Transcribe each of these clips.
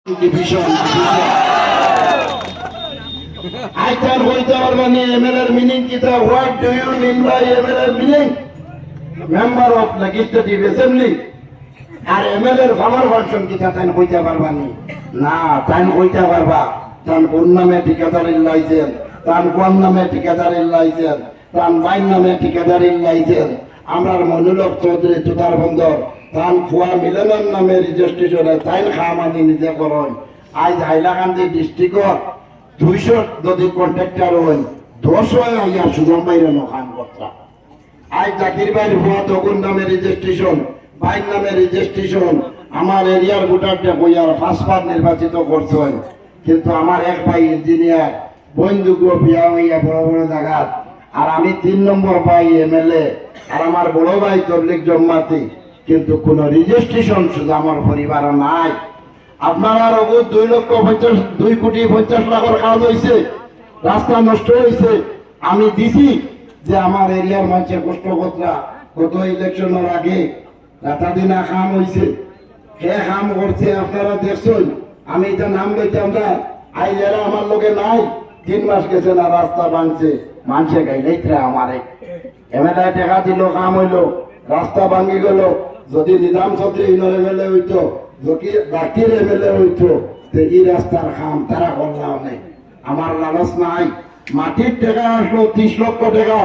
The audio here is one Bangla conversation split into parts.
ভীষণ I can wait our money MLR meaning kita what do you mean by MLR meaning member of legislative assembly R MLR power function kita তাই হইতে পারবা না তাই হইতে পারবা তার কোন নামে ঠিকাদারের লাইসেন্স তার কোন নামে ঠিকাদারের লাইসেন্স তার বাইন নামে ঠিকাদারের লাইসেন্স আমরার মনুলক চৌধুরী তুতার বন্দর তান খোয়া মিলনের নামে রেজিস্ট্রেশনে তাই খামানি নিজে করন আজ হাইলাকান্দি ডিস্ট্রিক্টর 200 যদি কন্ট্রাক্টর হন 200 আইয়া সুজন বাইরে নখান কথা আজ জাকির ভাইয়ের ভুয়া তগুন নামে রেজিস্ট্রেশন বাইন নামে রেজিস্ট্রেশন আমার এরিয়ার ভোটারটা বইয়ার ফার্স্টবার নির্বাচিত করছেন কিন্তু আমার এক ভাই ইঞ্জিনিয়ার বন্ধুকে বিয়া হইয়া বড় বড় জায়গা আর আমি 3 নম্বর ভাই এমএলএ আর আমার বড় ভাই তবলিগ জম্মাতি কিন্তু কোন রেজিস্ট্রেশন শুধু আমার পরিবার নাই আপনারা রঘু 2 কোটি 50 লাখের কাজ হয়েছে রাস্তা নষ্ট হয়েছে আমি দিছি যে আমার এরিয়ার মানুষের কষ্ট কথা গত ইলেকশনের আগে রাতা দিনা কাম হয়েছে কে কাম করছে আপনারা দেখছেন আমি এটা নাম লইতাম না আই যারা আমার লোকে নাই 3 মাস গেছে না রাস্তা ভাঙছে মানুষে গাইলেই আমারে এমএলএ টাকা দিল কাম হইলো রাস্তা ভাঙি গেল যদি নিজাম চৌধুরী ইনর এমএলএ হইতো যদি বাকির এমএলএ হইতো এই রাস্তার কাম তারা করলাম নেই আমার লালচ নাই মাটির টাকা আসলো 30 লক্ষ টাকা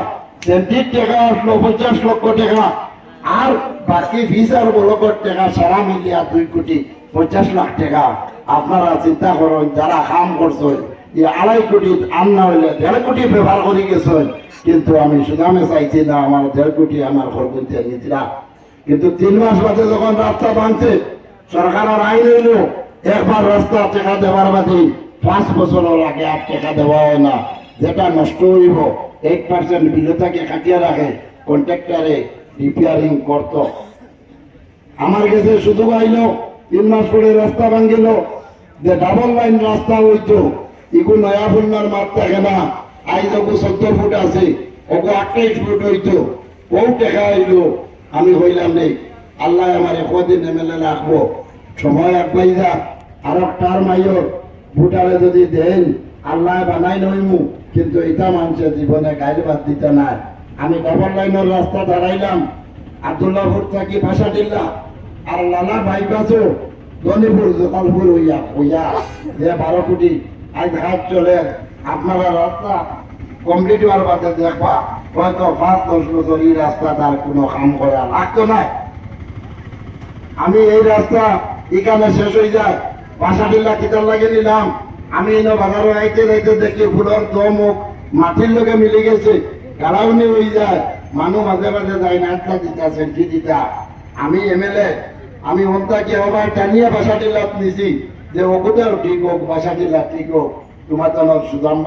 সেন্টির টাকা আসলো 50 লক্ষ টাকা আর বাকি ফিস আর বলকর টাকা সারা মিলিয়া 2 কোটি 50 লাখ টাকা আপনারা চিন্তা করেন যারা কাম করছেন এই 2.5 কোটি আম না হইলে 1.5 কোটি ব্যবহার করে গেছেন কিন্তু আমি সুদামে চাইছি না আমার 1.5 কোটি আমার ঘর কিনতে নিয়েছিলাম কিন্তু 3 মাস বাদে যখন রাস্তা ভাঙছে সরকারের আইন হইল একবার রাস্তা টাকা দেওয়ার বাদে 5 বছরের আগে আর টাকা দেওয়া হয় না যেটা নষ্ট হইব 8% বিলতাকে কাটিয়ে রাখে কন্ট্রাক্টরে রিপেয়ারিং করত আমার কাছে শুধু আইলো 3 মাস পরে রাস্তা ভাঙিল যে ডাবল লাইন রাস্তা হইতো ইগু নয়া ফুলনার মাঠ থাকে না আইজ 14 ফুট আছে ওগো 28 ফুট হইতো ও টাকা আইলো আমি হইলাম নেই আল্লাহ আমার কদিন এমএলএ রাখবো সময় আগবাই যা আর টার মাইয়র ভোটারে যদি দেন আল্লাহ বানাই নইমু কিন্তু এটা মানুষের জীবনে গাইল বাদ দিতে নাই আমি ডাবল লাইনের রাস্তা দাঁড়াইলাম আব্দুল্লাহপুর থাকি ভাষা দিল্লা আর লালা বাইপাসও গনিপুর জোকালপুর হইয়া যে 12 কোটি আজ হাত চলে আপনারা রাস্তা কমপ্লিট হওয়ার বাদে দেখবা হয়তো 5-10 বছর এই রাস্তা তার কোনো কাম করা লাগতো না আমি এই রাস্তা এখানে শেষ হয়ে যায় বাসাটিল্লা কিতার লাগে নিলাম আমি এনে বাজারে আইতে যাইতে দেখি ফুলের দমুক মাটির লোকে মিলে গেছে গালাউনি হয়ে যায় মানুষ মাঝে মাঝে যায় না দিতা সেন্টি দিতা আমি এমএলএ আমি ওটাকে আবার টানিয়ে বাসাটিল্লা নিছি যে ওগুলো ঠিক হোক বাসাটিল্লা ঠিক হোক তোমার তো সুদাম